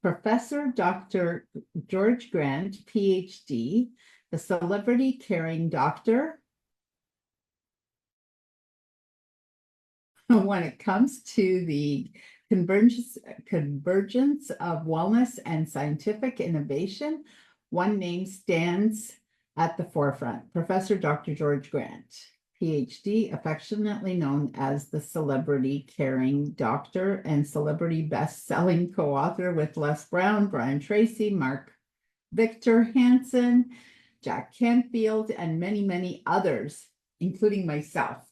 Professor Dr. George Grant, PhD, the celebrity caring doctor. When it comes to the convergence of wellness and scientific innovation, one name stands at the forefront, Professor Dr. George Grant, PhD, affectionately known as the celebrity caring doctor and celebrity best-selling co-author with Les Brown, Brian Tracy, Mark Victor Hansen, Jack Canfield, and many, many others, including myself.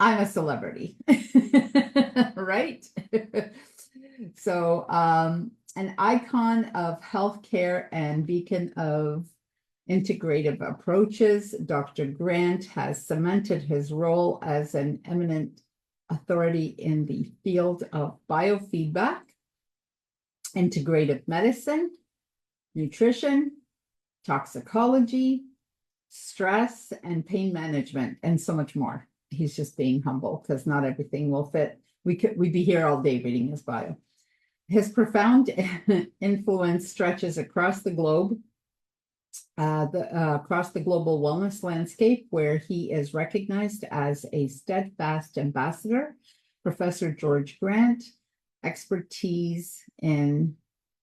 I'm a celebrity, right? So, an icon of healthcare and beacon of integrative approaches, Dr. Grant has cemented his role as an eminent authority in the field of biofeedback, integrative medicine, nutrition, toxicology, stress, and pain management, and so much more. He's just being humble because not everything will fit. We'd be here all day reading his bio. His profound influence stretches across the globe, across the global wellness landscape, where he is recognized as a steadfast ambassador. Professor George Grant, expertise in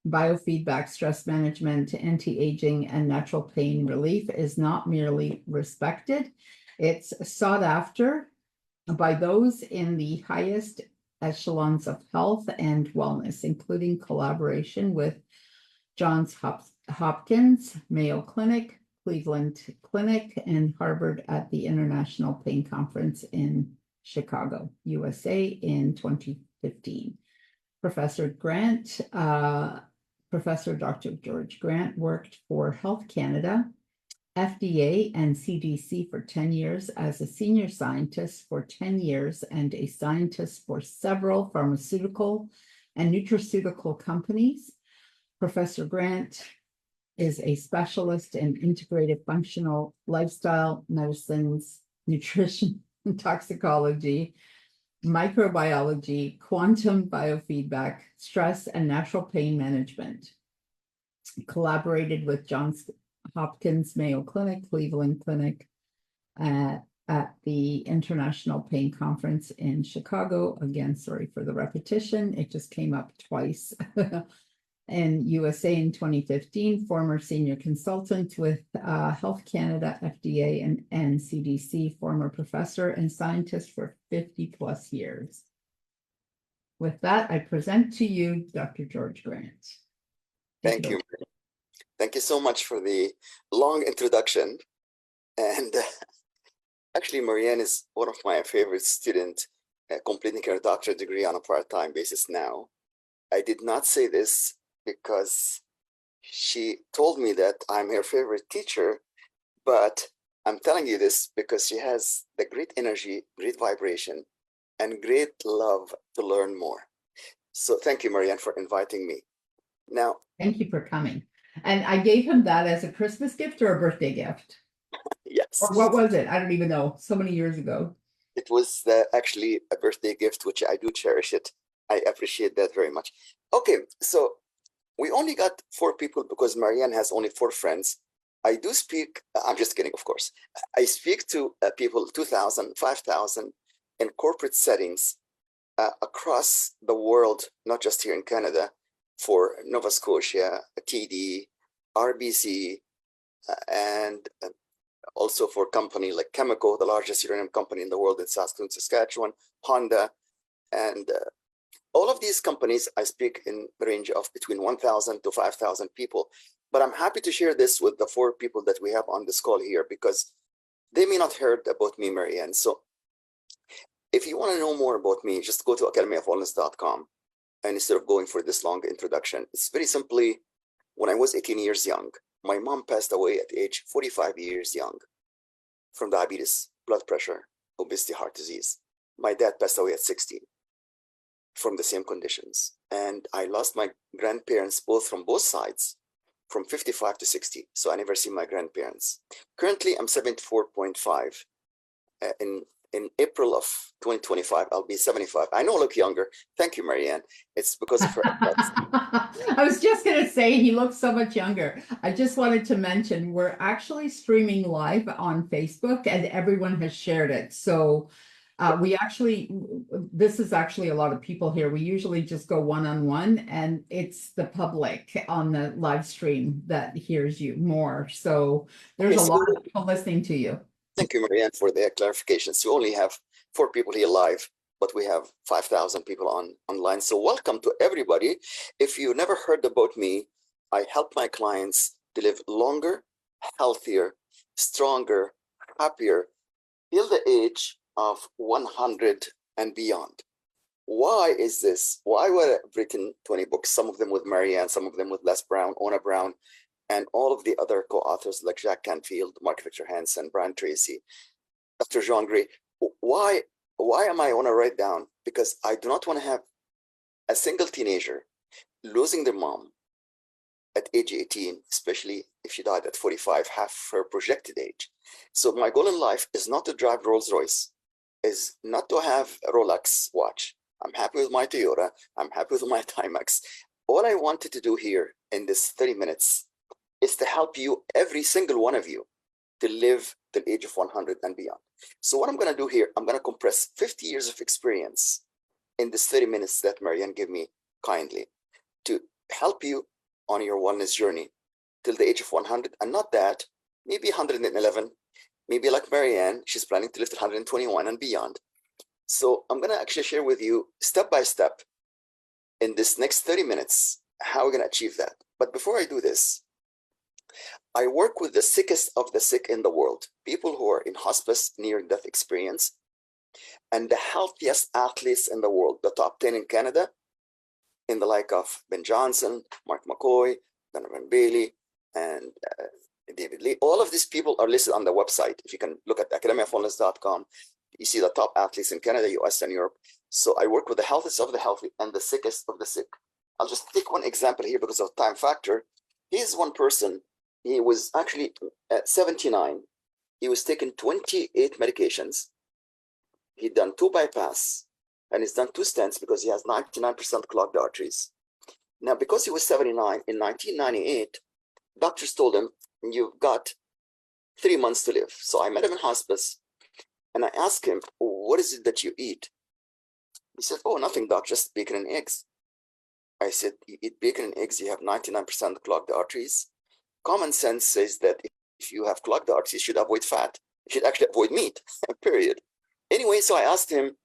biofeedback, stress management, anti-aging, and natural pain relief is not merely respected, it's sought after by those in the highest echelons of health and wellness, including collaboration with Johns Hopkins, Mayo Clinic, Cleveland Clinic, and Harvard at the International Pain Conference in Chicago, USA in 2015. Professor Dr. George Grant worked for Health Canada, FDA, and CDC for 10 years as a senior scientist for 10 years and a scientist for several pharmaceutical and nutraceutical companies. Professor Grant is a specialist in integrative functional lifestyle medicines, nutrition, toxicology, microbiology, quantum biofeedback, stress, and natural pain management. Collaborated with Johns Hopkins, Mayo Clinic, Cleveland Clinic at the International Pain Conference in Chicago. Again, sorry for the repetition. It just came up twice. In USA in 2015, former senior consultant with Health Canada, FDA, and CDC, former professor and scientist for 50 plus years. With that, I present to you Dr. George Grant. Thank you. Thank you so much for the long introduction. And actually, Marianne is one of my favorite students, completing her doctorate degree on a part-time basis now. I did not say this because she told me that I'm her favorite teacher, but I'm telling you this because she has the great energy, great vibration, and great love to learn more. So thank you, Marianne, for inviting me. Now, thank you for coming. And I gave him that as a Christmas gift or a birthday gift? Yes. Or what was it? I don't even know. So many years ago. It was actually a birthday gift, which I do cherish it. I appreciate that very much. Okay, so we only got 4 people because Marianne has only 4 friends. I do speak, I'm just kidding, of course. I speak to people 2,000, 5,000 in corporate settings across the world, not just here in Canada, for Nova Scotia, TD, RBC, and also for a company like Chemical, the largest uranium company in the world in Saskatchewan, Honda, and all of these companies, I speak in the range of between 1,000 to 5,000 people. But I'm happy to share this with the 4 people that we have on this call here because they may not heard about me, Marianne. So if you want to know more about me, just go to academyofwellness.com. And instead of going for this long introduction, it's very simply, when I was 18 years young, my mom passed away at age 45 years young from diabetes, blood pressure, obesity, heart disease. My dad passed away at 16 from the same conditions. And I lost my grandparents from both sides, from 55 to 60. So I never see my grandparents. Currently, I'm 74.5 in in April of 2025, I'll be 75. I know I look younger. Thank you, Marianne. It's because of her efforts. I was just going to say he looks so much younger. I just wanted to mention we're actually streaming live on Facebook and everyone has shared it. So this is actually a lot of people here. We usually just go one-on-one and it's the public on the live stream that hears you more. So there's a lot of people listening to you. Thank you, Marianne, for the clarifications. We only have 4 people here live, but we have 5,000 people online. So welcome to everybody. If you never heard about me, I help my clients to live longer, healthier, stronger, happier, till the age of 100 and beyond. Why is this? Why would I have written 20 books? Some of them with Marianne, some of them with Les Brown, Ona Brown, and all of the other co-authors like Jack Canfield, Mark Victor Hansen, Brian Tracy, Dr. John Gray. Why am I want to write down? Because I do not want to have a single teenager losing their mom at age 18, especially if she died at 45, half her projected age. So my goal in life is not to drive Rolls Royce, is not to have a Rolex watch. I'm happy with my Toyota. I'm happy with my Timex. All I wanted to do here in this 30 minutes is to help you, every single one of you, to live till the age of 100 and beyond. So what I'm going to do here, I'm going to compress 50 years of experience in this 30 minutes that Marianne gave me kindly to help you on your wellness journey till the age of 100, and not that, maybe 111, maybe like Marianne, she's planning to live to 121 and beyond. So I'm going to actually share with you step by step in this next 30 minutes how we're going to achieve that. But before I do this, I work with the sickest of the sick in the world, people who are in hospice, near-death experience, and the healthiest athletes in the world, the top 10 in Canada, in the like of Ben Johnson, Mark McCoy, Donovan Bailey, and David Lee. All of these people are listed on the website. If you can look at academyofwellness.com, you see the top athletes in Canada, US, and Europe. So I work with the healthiest of the healthy and the sickest of the sick. I'll just take one example here because of time factor. Here's one person. He was actually at 79. He was taking 28 medications. He'd done 2 bypass and he's done 2 stents because he has 99% clogged arteries. Now, because he was 79 in 1998, doctors told him, you've got 3 months to live. So I met him in hospice and I asked him, what is it that you eat? He said, oh, nothing, doc, just bacon and eggs. I said, you eat bacon and eggs, you have 99% clogged arteries. Common sense says that if you have clogged arteries, you should avoid fat. You should actually avoid meat, period. Anyway, so I asked him,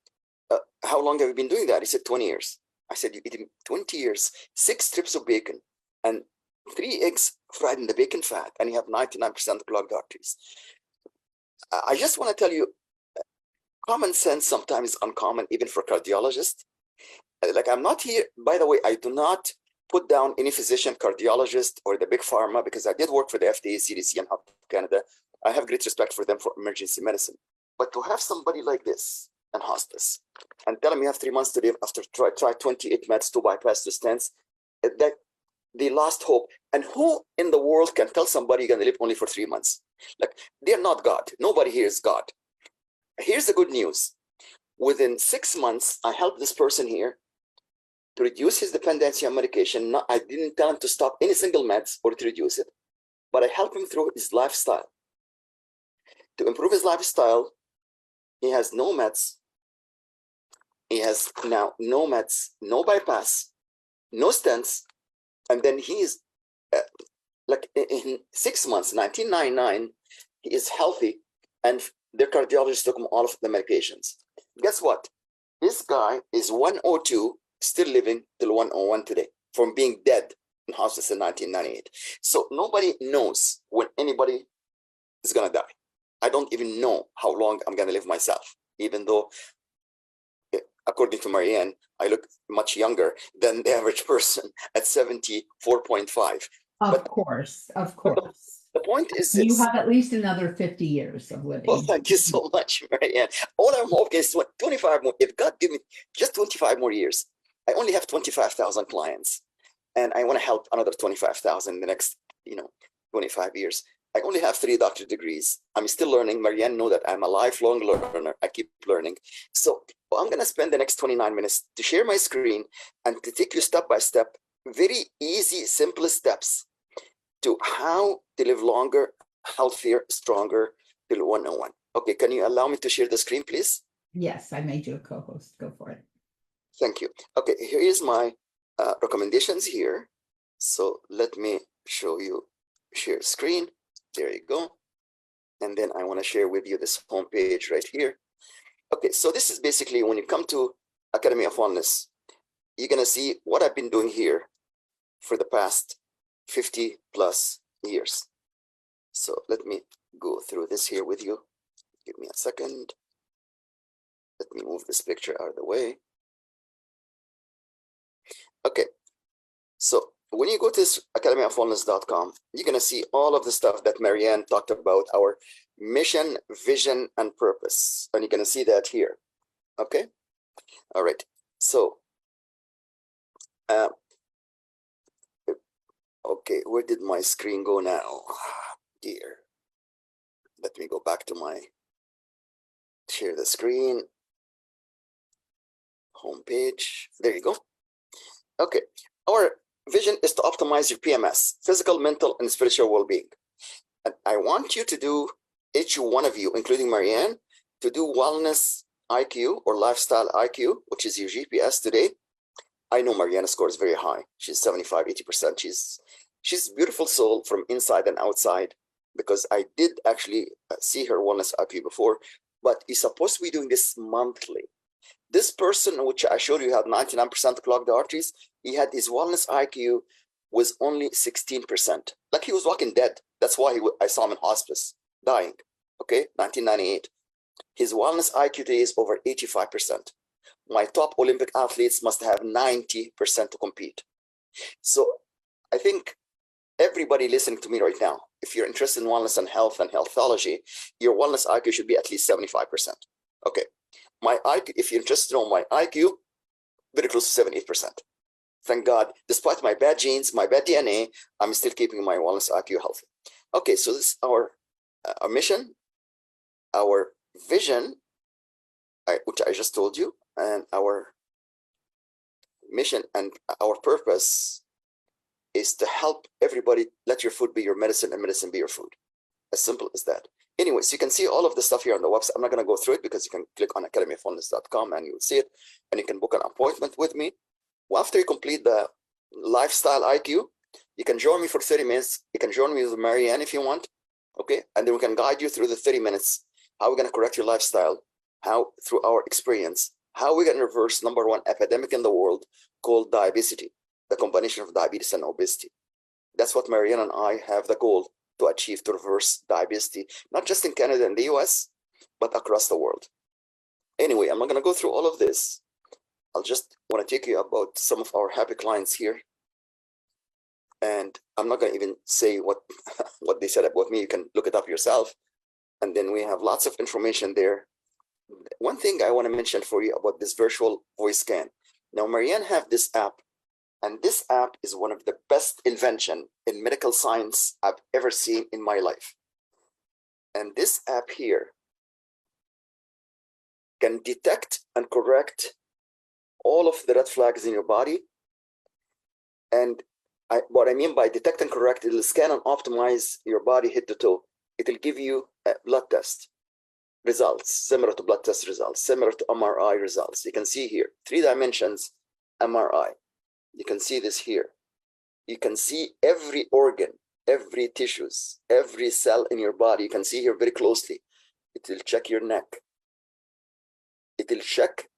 how long have you been doing that? He said, 20 years. I said, you eat 20 years, 6 strips of bacon and 3 eggs fried in the bacon fat, and you have 99% clogged arteries. I just want to tell you, common sense sometimes is uncommon, even for cardiologists. Like, I'm not here, by the way, I do not put down any physician, cardiologist, or the big pharma, because I did work for the FDA, CDC, and Health Canada. I have great respect for them for emergency medicine. But to have somebody like this in hospice and tell them you have 3 months to live after try 28 meds, 2 bypass, 2 stents, that they lost hope. And who in the world can tell somebody you're going to live only for 3 months? Like, they're not God. Nobody here is God. Here's the good news. Within 6 months, I helped this person here to reduce his dependency on medication. I didn't tell him to stop any single meds or to reduce it, but I helped him through his lifestyle. To improve his lifestyle, he has no meds. He has now no meds, no bypass, no stents. And then he is like in 6 months, 1999, he is healthy, and their cardiologist took him all of the medications. Guess what? This guy is 102, still living till 101 today, from being dead in hospice in 1998. So nobody knows when anybody is going to die. I don't even know how long I'm going to live myself, even though, according to Marianne, I look much younger than the average person at 74.5. Of course. The point is this. You have at least another 50 years of living. Oh, thank you so much, Marianne. All I'm hoping is 25 more. If God give me just 25 more years, I only have 25,000 clients, and I want to help another 25,000 in the next, 25 years. I only have 3 doctorate degrees. I'm still learning. Marianne know that I'm a lifelong learner. I keep learning. So I'm going to spend the next 29 minutes to share my screen and to take you step by step, very easy, simple steps to how to live longer, healthier, stronger till 101. Okay, can you allow me to share the screen, please? Yes, I made you a co-host. Go for it. Thank you. Okay, here is my recommendations here. So let me show you, share screen. There you go. And then I want to share with you this homepage right here. Okay, so this is basically when you come to Academy of Wellness, you're going to see what I've been doing here for the past 50 plus years. So let me go through this here with you. Give me a second. Let me move this picture out of the way. Okay, so when you go to this academyofwellness.com, you're going to see all of the stuff that Marianne talked about, our mission, vision, and purpose. And you're going to see that here. Okay, all right. So, okay, where did my screen go now? Dear. Let me go back to my share the screen homepage. There you go. Okay, our vision is to optimize your PMS, physical, mental, and spiritual well-being. And I want you to do, each one of you, including Marianne, to do wellness IQ or lifestyle IQ, which is your GPS today. I know Marianne's score is very high. She's 75, 80%. She's a beautiful soul from inside and outside, because I did actually see her wellness IQ before, but you're supposed to be doing this monthly. This person, which I showed you had 99% clogged arteries, he had his wellness IQ was only 16%. Like he was walking dead. That's why I saw him in hospice, dying. Okay, 1998. His wellness IQ today is over 85%. My top Olympic athletes must have 90% to compete. So I think everybody listening to me right now, if you're interested in wellness and healthology, your wellness IQ should be at least 75%. Okay. My IQ, if you're interested in my IQ, very close to 78%. Thank God, despite my bad genes, my bad DNA, I'm still keeping my wellness IQ healthy. Okay, so this is our mission, our vision, which I just told you, and our mission and our purpose is to help everybody. Let your food be your medicine and medicine be your food. As simple as that. Anyways, you can see all of the stuff here on the website. I'm not going to go through it because you can click on academyofwellness.com and you'll see it, and you can book an appointment with me. Well, after you complete the lifestyle IQ, you can join me for 30 minutes. You can join me with Marianne if you want. Okay, and then we can guide you through the 30 minutes, how we're going to correct your lifestyle, how through our experience, how we're going to reverse #1 epidemic in the world called diabetes, the combination of diabetes and obesity. That's what Marianne and I have the goal to achieve, to reverse diabetes, not just in Canada and the US, but across the world. Anyway, I'm not going to go through all of this. I'll just want to take you about some of our happy clients here. And I'm not going to even say what they said about me. You can look it up yourself. And then we have lots of information there. One thing I want to mention for you about this virtual voice scan. Now, Marianne have this app, and this app is one of the best invention in medical science I've ever seen in my life. And this app here can detect and correct all of the red flags in your body. And what I mean by detect and correct, it'll scan and optimize your body head to toe. It'll give you a blood test results, similar to blood test results, similar to MRI results. You can see here, 3 dimensions MRI. You can see this here. You can see every organ, every tissues, every cell in your body. You can see here very closely. It will check your neck. It will check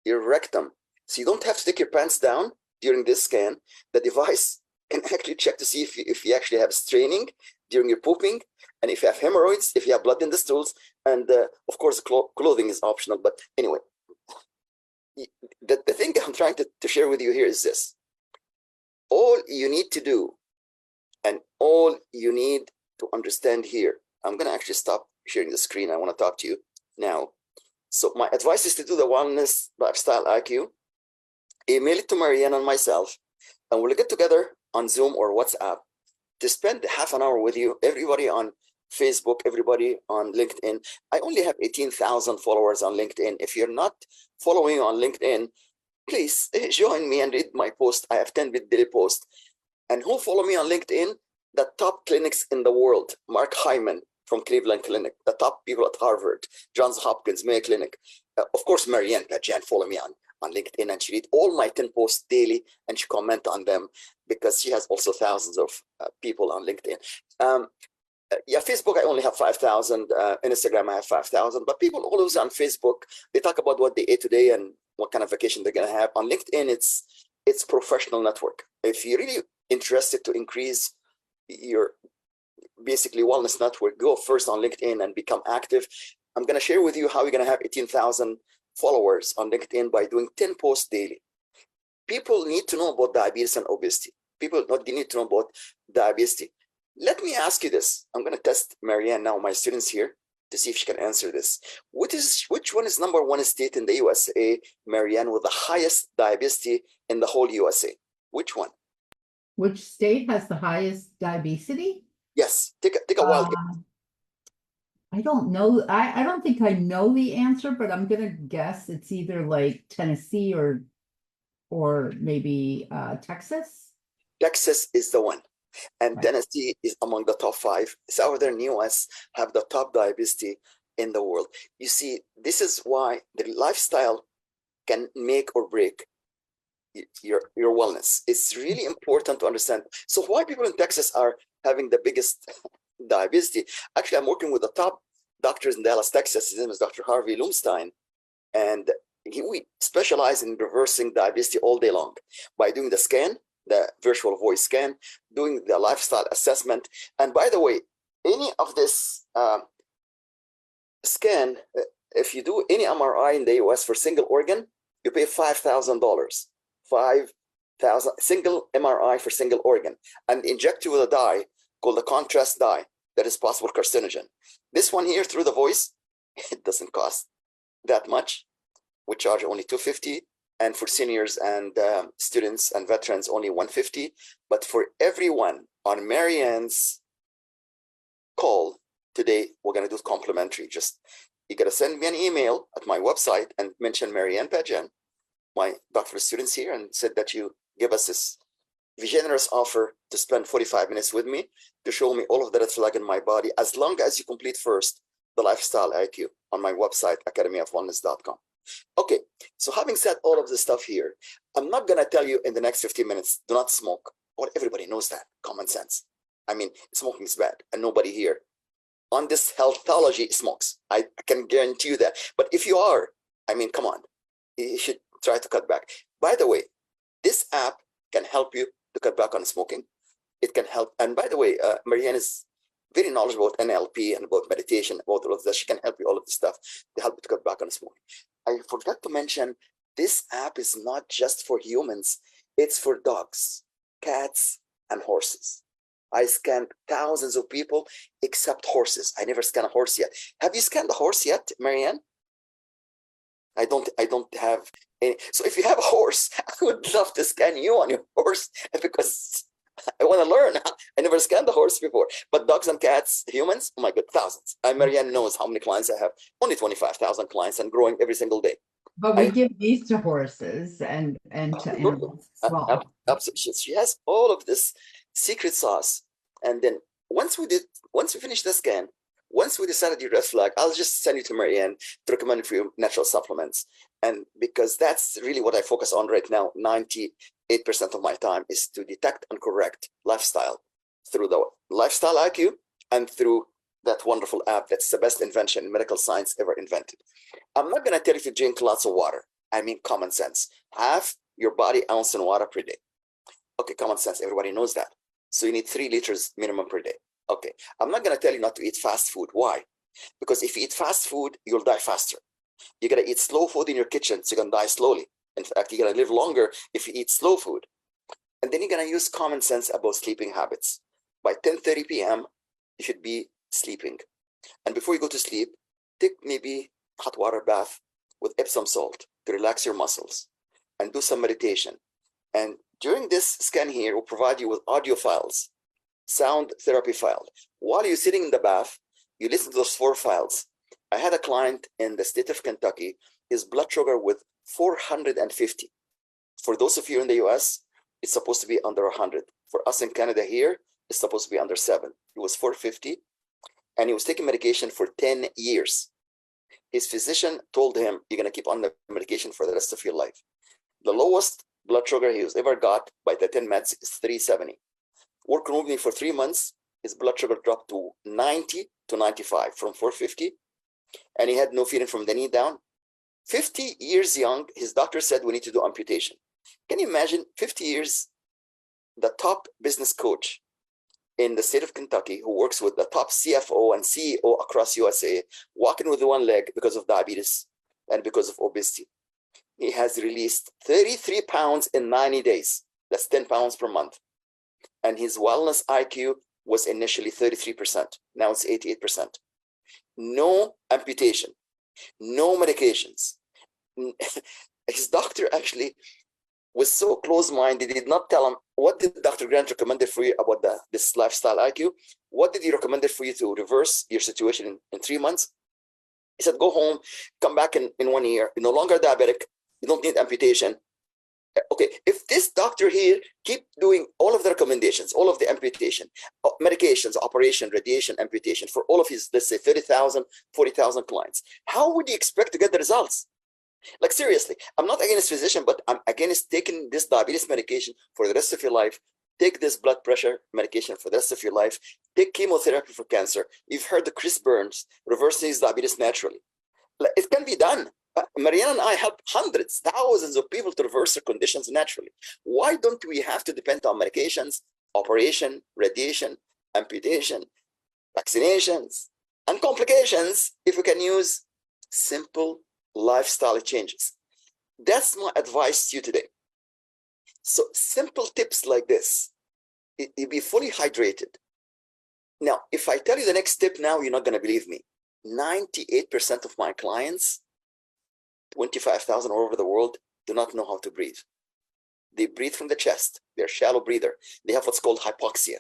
your rectum. So you don't have to take your pants down during this scan. The device can actually check to see if you actually have straining during your pooping, and if you have hemorrhoids, if you have blood in the stools, and of course, clothing is optional. But anyway, the thing I'm trying to share with you here is this. All you need to do, and all you need to understand here, I'm going to actually stop sharing the screen. I want to talk to you now. So my advice is to do the wellness lifestyle IQ, email it to Marianne and myself, and we'll get together on Zoom or WhatsApp to spend half an hour with you, everybody on Facebook, everybody on LinkedIn. I only have 18,000 followers on LinkedIn. If you're not following on LinkedIn, please join me and read my post. I have 10 daily posts. And who follow me on LinkedIn? The top clinics in the world. Mark Hyman from Cleveland Clinic, the top people at Harvard, Johns Hopkins, Mayo Clinic. Of course, Marianne Padjan follow me on LinkedIn, and she read all my 10 posts daily, and she comment on them because she has also thousands of people on LinkedIn. Yeah, Facebook, I only have 5,000. Instagram, I have 5,000. But people always on Facebook, they talk about what they ate today and what kind of vacation they're going to have. On LinkedIn, it's professional network. If you're really interested to increase your basically wellness network, go first on LinkedIn and become active. I'm going to share with you how you're going to have 18,000 followers on LinkedIn by doing 10 posts daily. People need to know about diabetes and obesity. People need to know about diabetes. Let me ask you this. I'm going to test Marianne now, my students here, to see if she can answer this. Which one is number one state in the USA, Marianne, with the highest diabetes in the whole USA? Which one? Which state has the highest diabetes? Yes, take a wild guess. I don't know. I don't think I know the answer, but I'm gonna guess it's either like Tennessee or maybe Texas. Texas is the one. And Right. Tennessee is among the top 5. Southern US have the top diabetes in the world. You see, this is why the lifestyle can make or break your wellness. It's really important to understand. So why people in Texas are having the biggest diabetes? Actually, I'm working with the top doctors in Dallas, Texas. His name is Dr. Harvey Lumstein. And we specialize in reversing diabetes all day long by doing the scan, the virtual voice scan, doing the lifestyle assessment. And by the way, any of this scan, if you do any MRI in the US for single organ, you pay $5,000. 5,000 single MRI for single organ, and inject you with a dye called the contrast dye that is possible carcinogen. This one here through the voice, it doesn't cost that much. We charge only $250, and for seniors and students and veterans only $150. But for everyone on Marianne's call today, we're going to do complimentary. Just you got to send me an email at my website and mention Marianne Padjan, my doctoral students here, and said that you give us this generous offer to spend 45 minutes with me to show me all of the red flag in my body, as long as you complete first the lifestyle IQ on my website, academyofwellness.com. Okay, so having said all of this stuff here, I'm not going to tell you in the next 15 minutes, do not smoke. Well, everybody knows that, common sense. I mean, smoking is bad, and nobody here on this healthology smokes. I can guarantee you that. But if you are, I mean, come on, you should try to cut back. By the way, this app can help you to cut back on smoking. It can help. And by the way, Marianne is very knowledgeable about NLP and about meditation, about all of that. She can help you all of this stuff to help you to cut back on smoking. I forgot to mention, this app is not just for humans. It's for dogs, cats, and horses. I scanned thousands of people except horses. I never scanned a horse yet. Have you scanned a horse yet, Marianne? I don't have any. So if you have a horse, I would love to scan you on your horse because I want to learn. I never scanned a horse before. But dogs and cats, humans, oh my God, thousands. Marianne knows how many clients I have. Only 25,000 clients and growing every single day. But we give these to horses and to animals as well. Absolutely. She has all of this secret sauce. And then once we finish the scan, once we decided your red flag, I'll just send you to Marianne to recommend for you natural supplements. And because that's really what I focus on right now, 98% of my time is to detect and correct lifestyle through the lifestyle IQ and through that wonderful app that's the best invention in medical science ever invented. I'm not going to tell you to drink lots of water. I mean common sense. Half your body ounce in water per day. Okay, common sense. Everybody knows that. So you need 3 liters minimum per day. Okay, I'm not going to tell you not to eat fast food. Why? Because if you eat fast food, you'll die faster. You got to eat slow food in your kitchen, so you're going to die slowly. In fact, you're going to live longer if you eat slow food. And then you're going to use common sense about sleeping habits. By 10:30 p.m., you should be sleeping. And before you go to sleep, take maybe hot water bath with Epsom salt to relax your muscles and do some meditation. And during this scan here, we'll provide you with audio files sound therapy file. While you're sitting in the bath, you listen to those 4 files. I had a client in the state of Kentucky, his blood sugar with 450. For those of you in the US, it's supposed to be under 100. For us in Canada here, it's supposed to be under 7. It was 450, and he was taking medication for 10 years. His physician told him, you're going to keep on the medication for the rest of your life. The lowest blood sugar he was ever got by the 10 meds is 370. Working with me for 3 months, his blood sugar dropped to 90 to 95 from 450, and he had no feeling from the knee down. 50 years young, his doctor said we need to do amputation. Can you imagine 50 years, the top business coach in the state of Kentucky who works with the top CFO and CEO across USA, walking with one leg because of diabetes and because of obesity. He has released 33 pounds in 90 days. That's 10 pounds per month. And his wellness IQ was initially 33%. Now it's 88%. No amputation, no medications. His doctor actually was so close-minded, he did not tell him, what did Dr. Grant recommend for you about this lifestyle IQ? What did he recommend for you to reverse your situation in 3 months? He said, go home, come back in 1 year. You're no longer diabetic. You don't need amputation. Okay, if this doctor here keep doing all of the recommendations, all of the amputation, medications, operation, radiation, amputation for all of his, let's say 30,000, 40,000 clients, how would you expect to get the results? Like seriously, I'm not against physician, but I'm against taking this diabetes medication for the rest of your life. Take this blood pressure medication for the rest of your life. Take chemotherapy for cancer. You've heard the Chris Burns reversing his diabetes naturally. It can be done. Marianne and I help hundreds, thousands of people to reverse their conditions naturally. Why don't we have to depend on medications, operation, radiation, amputation, vaccinations, and complications if we can use simple lifestyle changes? That's my advice to you today. So simple tips like this, you be fully hydrated. Now, if I tell you the next tip now, you're not going to believe me. 98% of my clients, 25,000 all over the world, do not know how to breathe. They breathe from the chest. They're a shallow breather. They have what's called hypoxia.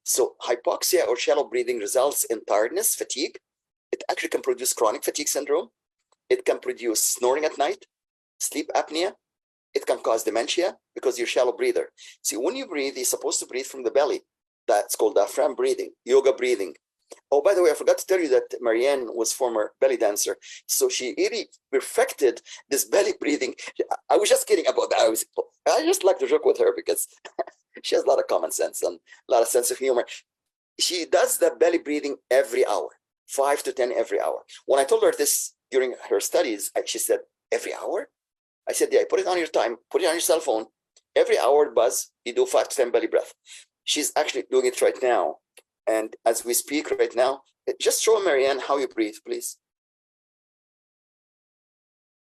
So hypoxia or shallow breathing results in tiredness, fatigue. It actually can produce chronic fatigue syndrome. It can produce snoring at night, sleep apnea. It can cause dementia because you're a shallow breather. See, when you breathe, you're supposed to breathe from the belly. That's called diaphragm breathing, yoga breathing. Oh, by the way, I forgot to tell you that Marianne was former belly dancer. So she really perfected this belly breathing. I was just kidding about that. I just like to joke with her because she has a lot of common sense and a lot of sense of humor. She does the belly breathing every hour, 5 to 10 every hour. When I told her this during her studies, she said, every hour? I said, yeah, put it on your time, put it on your cell phone. Every hour, buzz, you do 5 to 10 belly breath. She's actually doing it right now. And as we speak right now, just show Marianne how you breathe, please.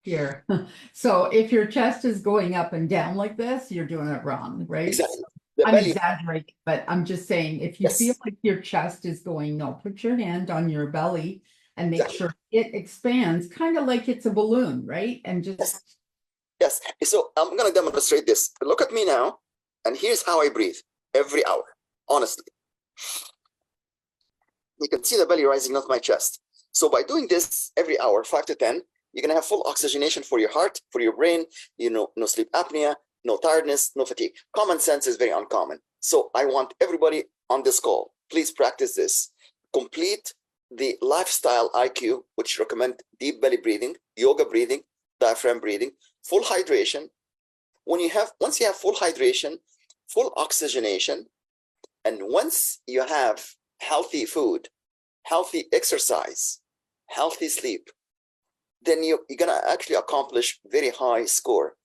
Here. So if your chest is going up and down like this, you're doing it wrong, right? Exactly. I'm exaggerating, but I'm just saying, if you Yes. feel like your chest is going, no, put your hand on your belly and make sure it expands, kind of like it's a balloon, right? And just... Yes. So I'm going to demonstrate this. Look at me now. And here's how I breathe every hour, honestly. You can see the belly rising, not my chest. So by doing this every hour, 5 to 10, you're going to have full oxygenation for your heart, for your brain, no sleep apnea, no tiredness, no fatigue. Common sense is very uncommon. So I want everybody on this call, please practice this. Complete the lifestyle IQ, which recommend deep belly breathing, yoga breathing, diaphragm breathing, full hydration. Once you have full hydration, full oxygenation, and once you have healthy food, healthy exercise, healthy sleep, then you're going to actually accomplish very high score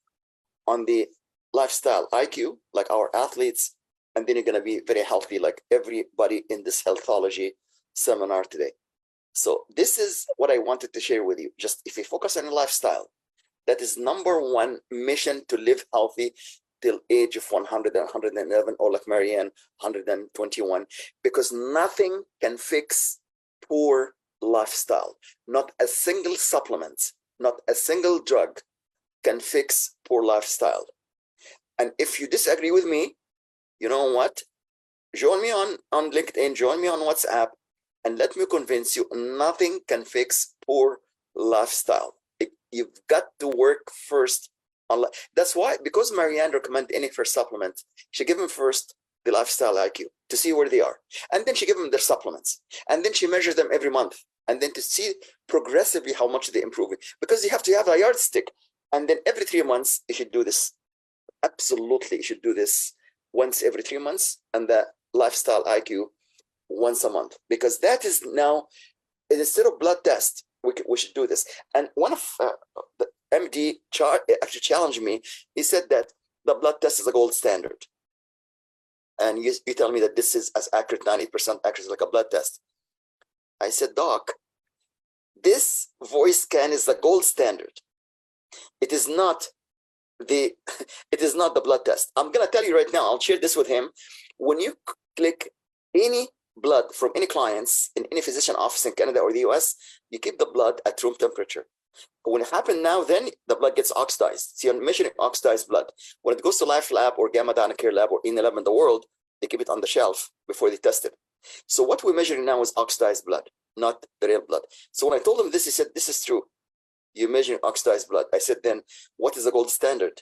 on the lifestyle IQ, like our athletes, and then you're going to be very healthy, like everybody in this healthology seminar today. So this is what I wanted to share with you. Just if you focus on your lifestyle, that is #1 mission to live healthy till age of 100 and 111, or like Marianne, 121, because nothing can fix poor lifestyle. Not a single supplement, not a single drug can fix poor lifestyle. And if you disagree with me, you know what? join me on LinkedIn, join me on WhatsApp, and let me convince you, nothing can fix poor lifestyle. You've got to work first on. That's why, because Marianne recommended any first supplement, she gave them first the lifestyle IQ to see where they are, and then she gave them their supplements, and then she measures them every month, and then to see progressively how much they improve it. Because you have to have a yardstick, and then every 3 months you should do this. Absolutely, you should do this once every 3 months, and the lifestyle IQ once a month, because that is now, instead of blood test, we should do this. And one of the MD actually challenged me. He said that the blood test is a gold standard, and you tell me that this is as accurate, 90% accurate, like a blood test. I said, Doc, this voice scan is the gold standard. It is not the blood test. I'm gonna tell you right now, I'll share this with him. When you click any blood from any clients in any physician office in Canada or the US, you keep the blood at room temperature. When it happens now, then the blood gets oxidized. So you're measuring oxidized blood. When it goes to Life Lab or Gamma Dynacare Lab or any lab in the world, they keep it on the shelf before they test it. So what we're measuring now is oxidized blood, not the real blood. So when I told him this, he said, this is true. You're measuring oxidized blood. I said, then what is the gold standard?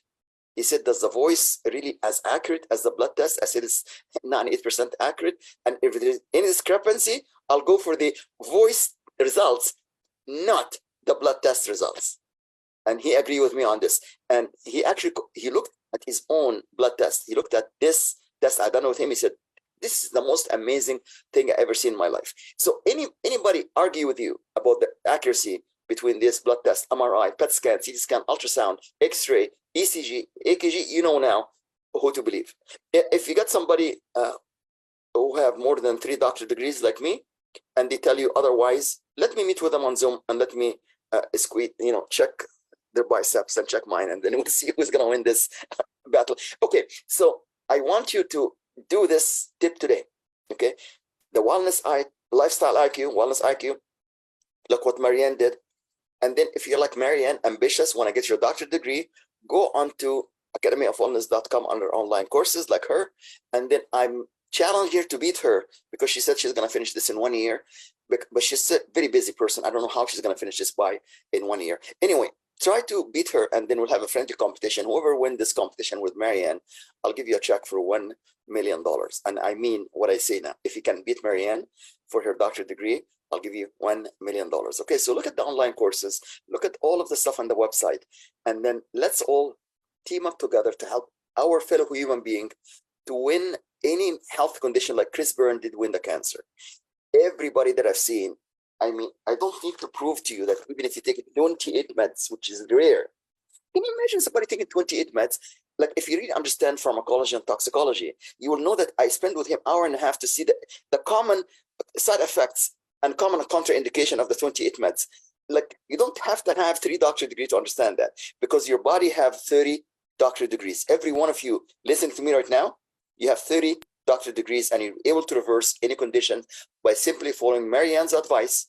He said, does the voice really as accurate as the blood test? I said, it's 98% accurate. And if there is any discrepancy, I'll go for the voice results, not the blood test results. And he agreed with me on this. And he looked at his own blood test. He looked at this test I done with him. He said, this is the most amazing thing I ever seen in my life. So anybody argue with you about the accuracy between this blood test, MRI, PET scan, CT scan, ultrasound, X-ray, ECG, AKG, you know now who to believe. If you got somebody who have more than 3 doctorate degrees like me, and they tell you otherwise, let me meet with them on Zoom and let me check their biceps and check mine, and then we'll see who's gonna win this battle. Okay, so I want you to do this tip today. Okay, the lifestyle IQ, look what Marianne did. And then if you're like Marianne, ambitious, want to get your doctorate degree, go on to academyofwellness.com under online courses like her. And then I'm challenging her to beat her, because she said she's going to finish this in 1 year. But she's a very busy person. I don't know how she's going to finish this in 1 year. Anyway, try to beat her, and then we'll have a friendly competition. Whoever wins this competition with Marianne, I'll give you a check for $1 million. And I mean what I say now. If you can beat Marianne for her doctorate degree, I'll give you $1 million. Okay, so look at the online courses, look at all of the stuff on the website, and then let's all team up together to help our fellow human being to win any health condition like Chris Byrne did win the cancer. Everybody that I've seen, I mean, I don't need to prove to you that even if you take 28 meds, which is rare, can you imagine somebody taking 28 meds? Like, if you really understand pharmacology and toxicology, you will know that I spent with him an hour and a half to see the common side effects and common contraindication of the 28 meds. Like, you don't have to have 3 doctorate degrees to understand that, because your body have 30 doctorate degrees. Every one of you listening to me right now, you have 30 doctorate degrees, and you're able to reverse any condition by simply following Marianne's advice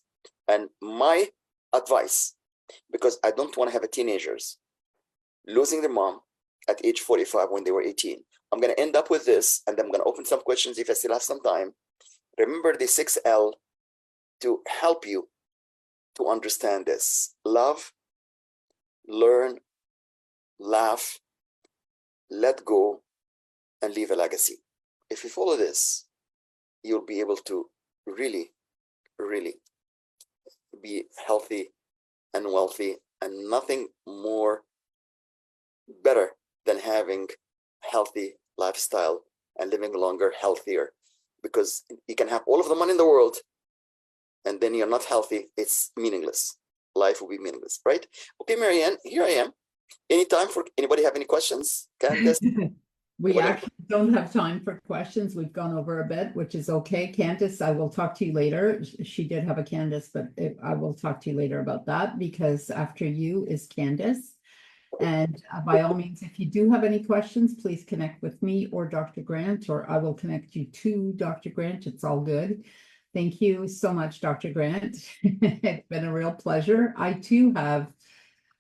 and my advice, because I don't want to have teenagers losing their mom at age 45 when they were 18. I'm going to end up with this, and I'm going to open some questions if I still have some time. Remember the 6L to help you to understand this: love, learn, laugh, let go, and leave a legacy. If you follow this, you'll be able to really, really be healthy and wealthy, and nothing more better than having healthy lifestyle and living longer, healthier. Because you can have all of the money in the world, and then you're not healthy, it's meaningless. Life will be meaningless, right? Okay, Marianne, here I am. Anytime for anybody have any questions? Candace? We actually don't have time for questions. We've gone over a bit, which is okay. Candace, I will talk to you later. She did have a Candace, but I will talk to you later about that, because after you is Candace. And by all means, if you do have any questions, please connect with me or Dr. Grant, or I will connect you to Dr. Grant. It's all good. Thank you so much, Dr. Grant. It's been a real pleasure. I too have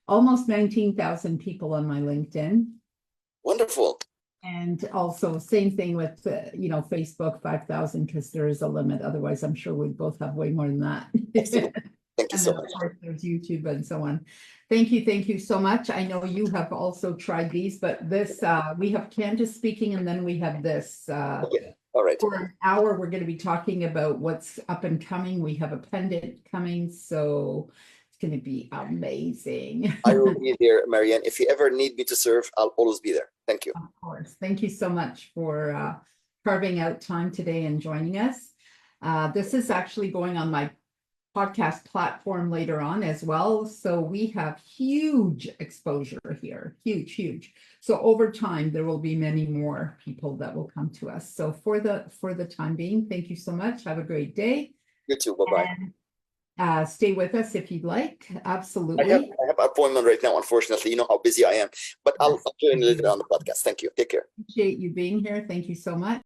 almost 19,000 people on my LinkedIn. Wonderful. And also same thing with, Facebook, 5,000, because there is a limit. Otherwise, I'm sure we'd both have way more than that. Excellent. Thank you And so then, of much. course, there's YouTube and so on. Thank you so much. I know you have also tried these, but this, we have Candace speaking, and then we have this. Okay. All right. For an hour, we're going to be talking about what's up and coming. We have a pendant coming, so it's going to be amazing. I will be there, Marianne. If you ever need me to serve, I'll always be there. Thank you. Of course. Thank you so much for carving out time today and joining us. This is actually going on my podcast platform later on as well. So we have huge exposure here, huge. So over time, there will be many more people that will come to us. So for the time being, thank you so much. Have a great day. You too. Bye-bye. And stay with us if you'd like. Absolutely. I have an appointment right now, unfortunately. You know how busy I am, but I'll join later on the podcast. Thank you. Take care. Appreciate you being here. Thank you so much.